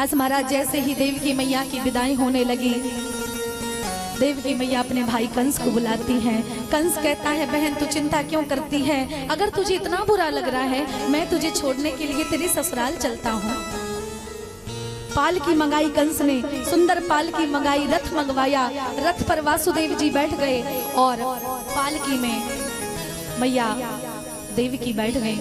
आज महाराज जैसे ही देवकी मैया की विदाई होने लगी, देवकी मैया अपने भाई कंस को बुलाती हैं। कंस कहता है बहन तू चिंता क्यों करती है, अगर तुझे इतना बुरा लग रहा है मैं तुझे छोड़ने के लिए तेरे ससुराल चलता हूँ। पालकी मंगाई कंस ने, सुंदर पालकी मंगाई, रथ मंगवाया, रथ पर वासुदेव जी बैठ गए और पालकी में मैया देवकी बैठ गई।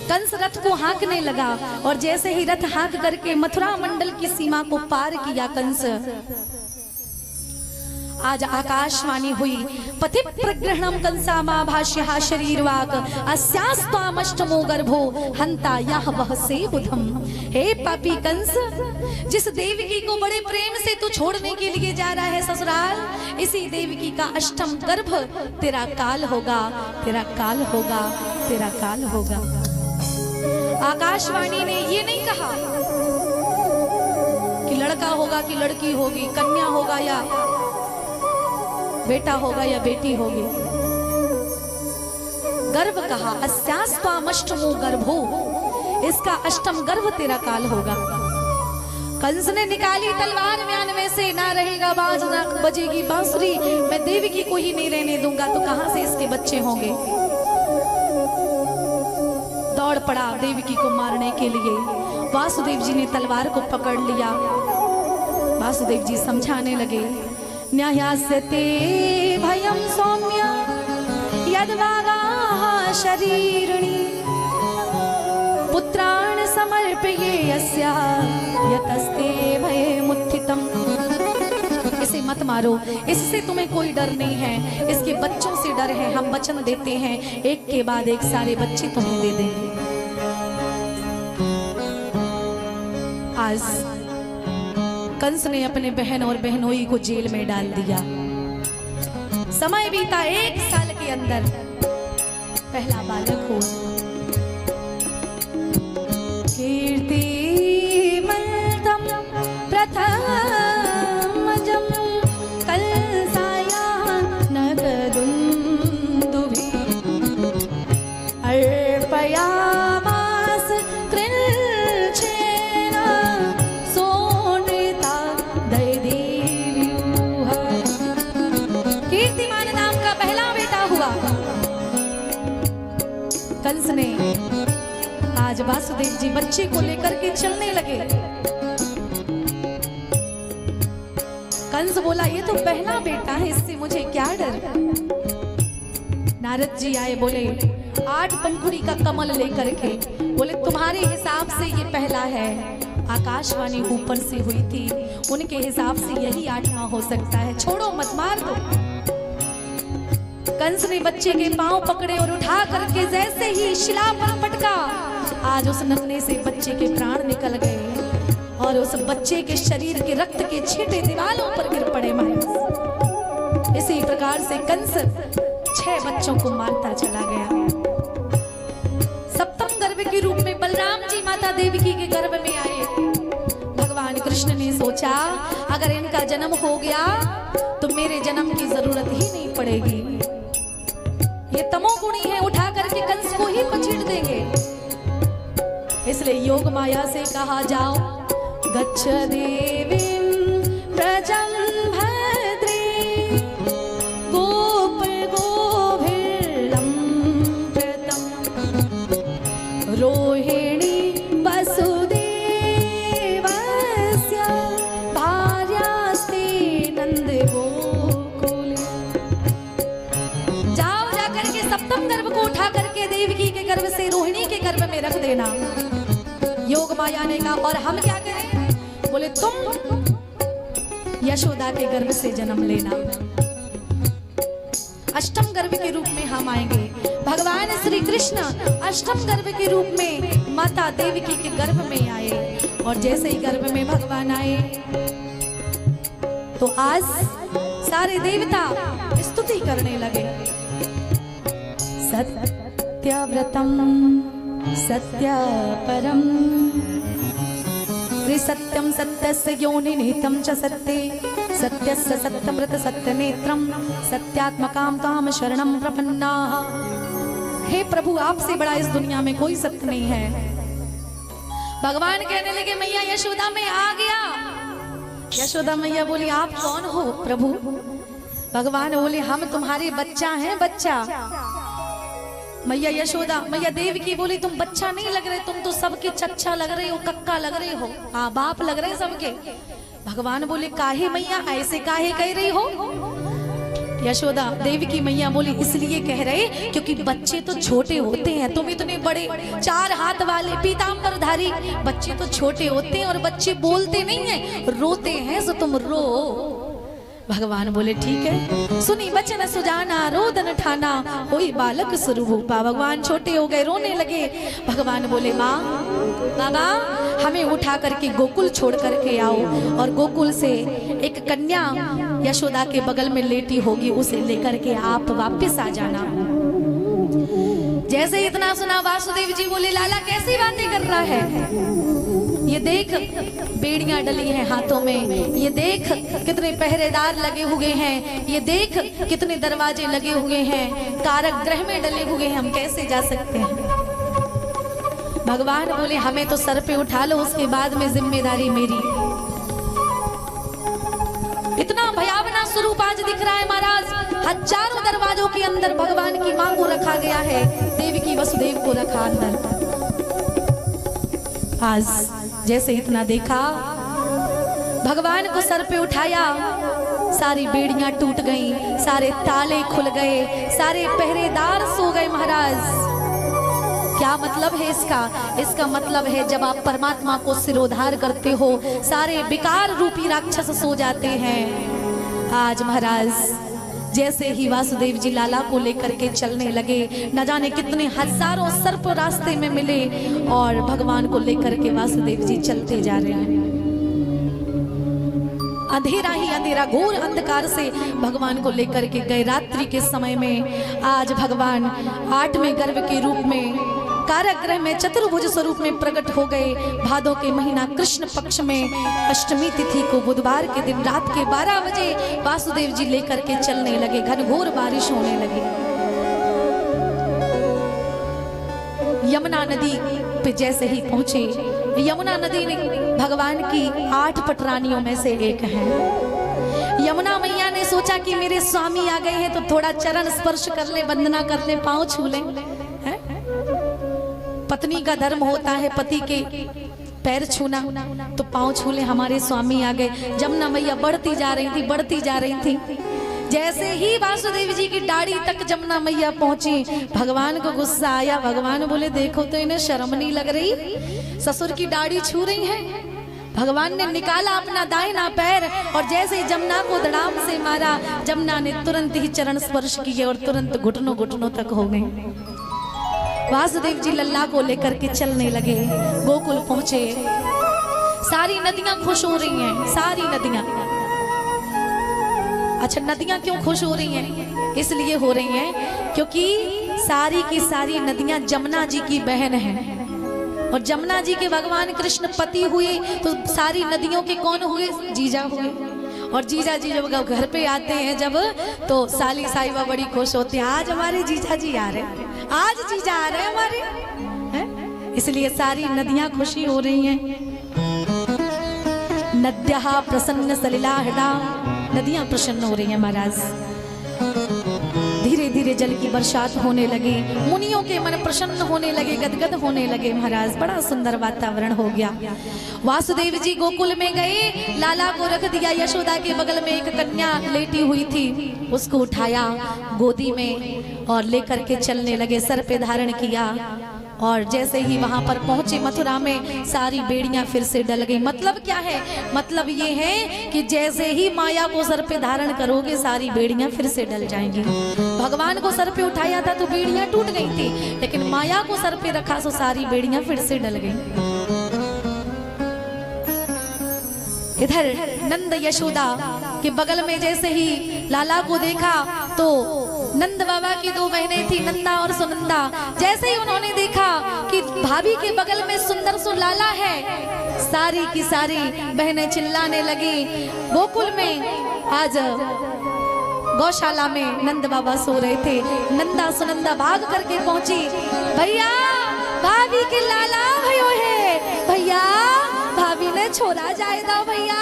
कंस रथ को हाँकने लगा और जैसे ही रथ हाँक करके मथुरा मंडल की सीमा को पार किया कंस, आज आकाशवाणी हुई पति प्रग्रहणम कंसामा भाष्यः शरीरवाक अस्यास्त्वामष्टमो गर्भो हंता यह वह से बुधम। हे पापी कंस, जिस देवकी को बड़े प्रेम से तू छोड़ने के लिए जा रहा है ससुराल, इसी देवकी का अष्टम गर्भ तेरा काल होगा, तेरा काल होगा, तेरा काल होगा। आकाशवाणी ने ये नहीं कहा कि लड़का होगा कि लड़की होगी, कन्या होगा या बेटा होगा या बेटी होगी। गर्भ कहा, अस्यास्त्वामष्टमो गर्भो, इसका अष्टम गर्भ तेरा काल होगा। कंस ने निकाली तलवार म्यान में से, ना रहेगा बाज ना बजेगी बांसुरी, मैं देवकी को ही नहीं रहने दूंगा तो कहां से इसके बच्चे होंगे। दौड़ पड़ा देवकी को मारने के लिए। वासुदेव जी ने तलवार को पकड़ लिया। वासुदेव जी समझाने लगे, न्यायास्यते भयं सौम्य यद्वागाः शरीरिणी पुत्रान् समर्पये यस्या यतस्ते भयमुत्थितम्। इसे मत मारो, इससे तुम्हें कोई डर नहीं है, इसके बच्चों से डर है। हम वचन देते हैं एक के बाद एक सारे बच्चे तुम्हें दे देंगे। आज कंस ने अपने बहन और बहनोई को जेल में डाल दिया। समय बीता, 1 साल के अंदर पहला बालक हुआ। कीर्ति मल्तम प्रथमजम कंसाया नगदुन्दुभि अर्पयामास कृच्छ्रेण सोनृता दैदेव्यूह। कीर्तिमान नाम का पहला बेटा हुआ। कंस ने आज वासुदेव जी बच्चे को लेकर के चलने लगे। कंस बोला ये तो पहला बेटा है, इससे मुझे क्या डर। नारद जी आए, बोले 8 पंखुड़ी का कमल लेकर के, बोले तुम्हारे हिसाब से ये पहला है। आकाशवाणी ऊपर से हुई थी, उनके हिसाब से यही 8वां हो सकता है, छोड़ो मत, मार दो। कंस ने बच्चे के पांव पकड़े और उठा करके जैसे ही शिला पर पटका, आज उस नन्हे से बच्चे के प्राण निकल गए और उस बच्चे के शरीर के रक्त के छींटे दीवारों पर गिर पड़े। मायूस इसी प्रकार से कंस 6 बच्चों को मारता चला गया। सप्तम गर्भ के रूप में बलराम जी माता देवकी के गर्भ में आए। भगवान कृष्ण ने सोचा अगर इनका जन्म हो गया तो मेरे जन्म की जरूरत ही नहीं पड़ेगी, ये तमोगुणी है, उठा करके कंस को ही पछीड़ देंगे। इसलिए योग माया से कहा जाओ, गच्छ देवीं व्रजं भद्रे गोप गोभिर्लं प्रतम रोहिणी वसुदेवस्य भार्यास्ते नंद गोकुले। जाओ जाकर के सप्तम गर्भ को उठा करके देवकी के गर्भ से रोहिणी के गर्भ में रख देना। योग माया ने कहा और हम क्या करें? बोले तुम यशोदा के गर्भ से जन्म लेना। अष्टम गर्भ के रूप में हम आएंगे। भगवान श्री कृष्ण अष्टम गर्भ के रूप में माता देवकी के गर्भ में आए और जैसे ही गर्भ में भगवान आए तो आज सारे देवता स्तुति करने लगे। सत्यव्रतम सत्यापरम सत्यम सत्यस्य योनिनिहितं च सत्ये सत्यस्य सत्यमृत सत्यनेत्रम सत्यात्मकां ताम शरणं प्रपन्नाः। हे प्रभु, आपसे बड़ा इस दुनिया में कोई सत्य नहीं है। भगवान कहने लगे मैया यशोदा मैं आ गया। यशोदा मैया बोली आप कौन हो प्रभु? भगवान बोले हम तुम्हारे बच्चा हैं, बच्चा। मैया यशोदा, मैया देवकी बोली तुम बच्चा नहीं लग रहे, तुम तो सबके चच्चा लग रहे हो, कक्का लग रहे हो, हाँ बाप लग रहे सबके। भगवान बोले काहे मैया ऐसे काहे कह रही हो? यशोदा देवकी मैया बोली इसलिए कह रहे क्योंकि बच्चे तो छोटे होते हैं, तुम इतने बड़े 4 हाथ वाले पीतांबरधारी, बच्चे तो छोटे होते हैं और बच्चे बोलते नहीं हैं, रोते हैं, सो तुम रो। भगवान बोले ठीक है। सुनी बचन सुजाना रोदन ठाना होई बालक स्वरूपा। भगवान छोटे हो गए, रोने लगे। भगवान बोले माँ बाबा हमें उठा करके गोकुल छोड़ करके आओ और गोकुल से एक कन्या यशोदा के बगल में लेटी होगी, उसे लेकर के आप वापस आ जाना। जैसे इतना सुना वासुदेव जी बोले लाला कैसी बातें कर रहा है? ये देख बेड़ियां डली हैं हाथों में, ये देख कितने पहरेदार लगे हुए हैं, ये देख कितने दरवाजे लगे हुए हैं, कारक ग्रह में डले हुए हैं, हम कैसे जा सकते हैं? भगवान बोले हमें तो सर पे उठा लो, उसके बाद में जिम्मेदारी मेरी। इतना भयावना स्वरूप आज दिख रहा है महाराज, हजारों दरवाजों के अंदर भगवान की मां को रखा गया है, देवकी वसुदेव को रखा अंदर। आज जैसे इतना देखा, भगवान को सर पे उठाया, सारी बेड़ियां टूट गईं, सारे ताले खुल गए, सारे पहरेदार सो गए महाराज। क्या मतलब है इसका? इसका मतलब है जब आप परमात्मा को सिरोधार करते हो, सारे विकार रूपी राक्षस सो जाते हैं। आज महाराज जैसे ही वासुदेव जी लाला को लेकर के चलने लगे, न जाने कितने हजारों सर्प रास्ते में मिले और भगवान को लेकर के वासुदेव जी चलते जा रहे हैं। अंधेरा ही अंधेरा, घोर अंधकार से भगवान को लेकर के गए। रात्रि के समय में आज भगवान 8वें गर्भ के रूप में कारक ग्रह में चतुर्भुज स्वरूप में प्रकट हो गए। भादों के महीना कृष्ण पक्ष में अष्टमी तिथि को बुधवार के दिन रात के 12 बजे वासुदेव जी लेकर के चलने लगे। घनघोर बारिश होने लगी। यमुना नदी पे जैसे ही पहुंचे, यमुना नदी भगवान की 8 पटरानियों में से एक है। यमुना मैया ने सोचा कि मेरे स्वामी आ गए हैं तो थोड़ा चरण स्पर्श कर ले, वंदना कर ले, पांव छू ले। पत्नी का धर्म होता है पति के पैर छूना, तो पांव छू ले, हमारे स्वामी आ गए। जमुना मैया बढ़ती जा रही थी, बढ़ती जा रही थी। जैसे ही वासुदेव जी की दाढ़ी तक जमुना मैया पहुंची, भगवान को गुस्सा आया। भगवान बोले देखो तो इन्हें शर्म नहीं लग रही, ससुर की दाढ़ी छू रही है। भगवान ने निकाला अपना दाहिना पैर और जैसे ही जमुना को धड़ाम से मारा, जमुना ने तुरंत ही चरण स्पर्श किए और तुरंत घुटनों घुटनों तक हो गए। वासुदेव जी लल्ला को लेकर के चलने लगे, गोकुल पहुंचे। सारी नदियां खुश हो रही हैं, सारी नदियां। अच्छा नदियां क्यों खुश हो रही हैं? इसलिए हो रही हैं क्योंकि सारी की सारी नदियां जमुना जी की बहन हैं और जमुना जी के भगवान कृष्ण पति हुए, तो सारी नदियों के कौन हुए? जीजा हुए। और जीजा जी जब घर पे आते हैं जब, तो साली साहिबा बड़ी खुश होती है, आज हमारे जीजा जी आ रहे हैं, आज जीजा आ रहे हैं हमारे, है? इसलिए सारी नदियां खुशी हो रही हैं। नद्यः प्रसन्न सलिलाहृदा, नदियां प्रसन्न हो रही हैं महाराज। धीरे धीरे जल की बरसात होने लगी, मुनियों के मन प्रसन्न होने लगे, गदगद होने लगे महाराज। बड़ा सुंदर वातावरण हो गया। वासुदेव जी गोकुल में गए, लाला को रख दिया। यशोदा के बगल में एक कन्या लेटी हुई थी, उसको उठाया गोदी में और लेकर के चलने लगे। सर पे धारण किया और जैसे ही वहां पर पहुंचे मथुरा में, सारी बेड़ियां फिर से डल गई। मतलब क्या है? मतलब ये है कि जैसे ही माया को सर पे धारण करोगे, सारी बेड़ियां फिर से डल जाएंगी। भगवान को सर पे उठाया था तो बेड़ियां टूट गई थी, लेकिन माया को सर पे रखा तो सारी बेड़ियां फिर से डल गई। इधर नंद यशोदा के बगल में जैसे ही लाला को देखा, तो नंद बाबा की 2 बहनें थी, नंदा और सुनंदा। जैसे ही उन्होंने देखा कि भाभी के बगल में सुंदर सो लाला है, सारी की सारी बहनें चिल्लाने लगी। गोकुल में आज गौशाला में नंद बाबा सो रहे थे। नंदा सुनंदा भाग करके पहुंची, भैया भाभी के लाला भयो है, भैया भैया भाभी ने छोड़ा जाए दो भैया,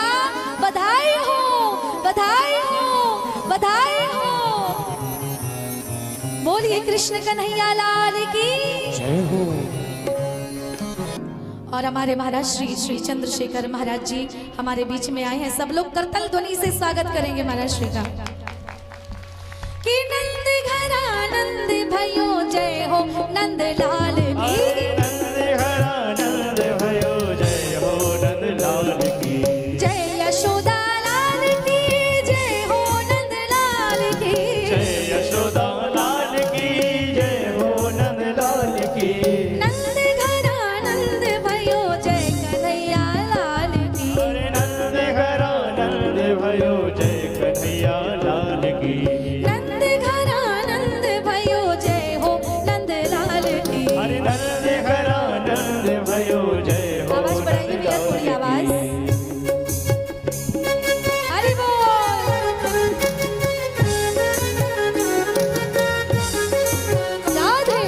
बधाई हो बधाई हो बधाई हो। बोलिए कृष्ण कन्हैया लाल की जय हो। और हमारे महाराज श्री श्री चंद्रशेखर महाराज जी हमारे बीच में आए हैं। सब लोग करतल ध्वनि से स्वागत करेंगे महाराज श्री का। कि नंद घरा नंद भयो जय हो नंद लाल की, नंद घरा नंद भयो जय हो नंद लाल की, जय यशोदा लाल की जय हो नंद लाल की, जय यशोदा लाल की जय हो नंद लाल की, नंद घरा नंद भयो जय कन्हैया लाल की, अरे नंद घरा नंद भयो जय कन्हैया लाल की, नंद घरा नंद भयो जय हो नंद लाल की। अरे नंद घरा नंद भयो जय हो आवाज बढ़ाइए भैया, थोड़ी आवाज। हरि बोल। राधे।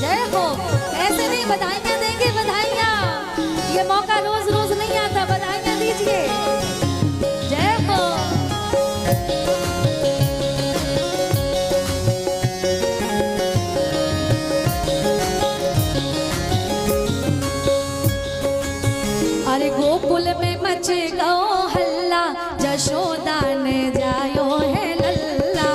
जय हो। ऐसे नहीं बधाइयाँ देंगे, बधाइयाँ। ये मौका रोज रोज नहीं आता, बधाइयाँ दीजिए। जय हो। अरे गोकुल में मचे गो हल्ला, जशोदा ने जायो है लल्ला।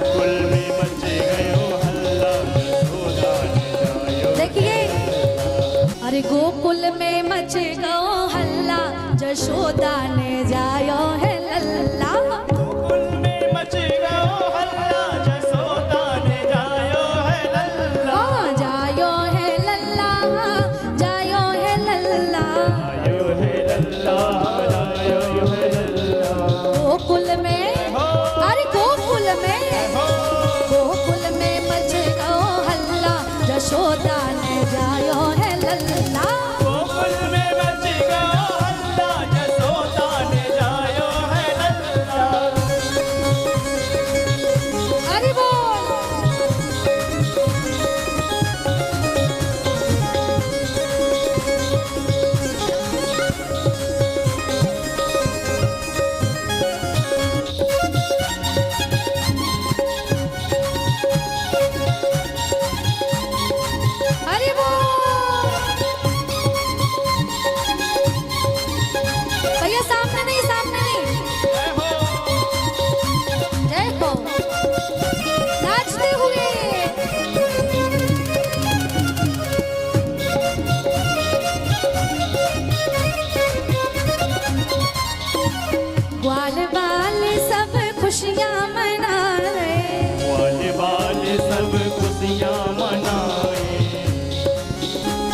कुल में मच गयो हल्ला, यशोदा ने जायो। देखिए, अरे गोकुल में मचे गो हल्ला, जशोदा ने जायो है लल्ला। कुल में मच गयो हल्ला, यशोदा ने जायो है लल्ला। हाँ, जायो है लल्ला, जायो है लल्ला। आयो है लल्ला, आयो है लल्ला। गोकुल में, अरे गोकुल में, गोकुल में मचे गो हल्ला, जशोदा ने जायो है लल्ला। गोकुल में मच गयो हल्ला, यशोदा ने जायो है लल्ला। हरि बोल। हरि बोल। भैया सामने नहीं, सामने नहीं। जय हो। जय हो। नाचते हुए। ग्वाल बाल सब खुशियाँ मना रहे, वाले वाले सब खुशियाँ मनाए,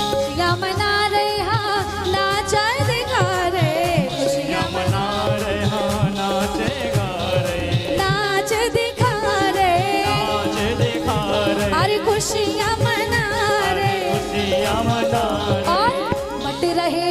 खुशियाँ मना रहे, हाँ नाच दिखा रहे, खुशियाँ खुशियाँ मना रहे, हाँ नाचे गा रहे, नाच दिखा रहे, नाच दिखा रहे, अरे खुशियाँ मना रहे, खुशियाँ मना रहे। और बट रहे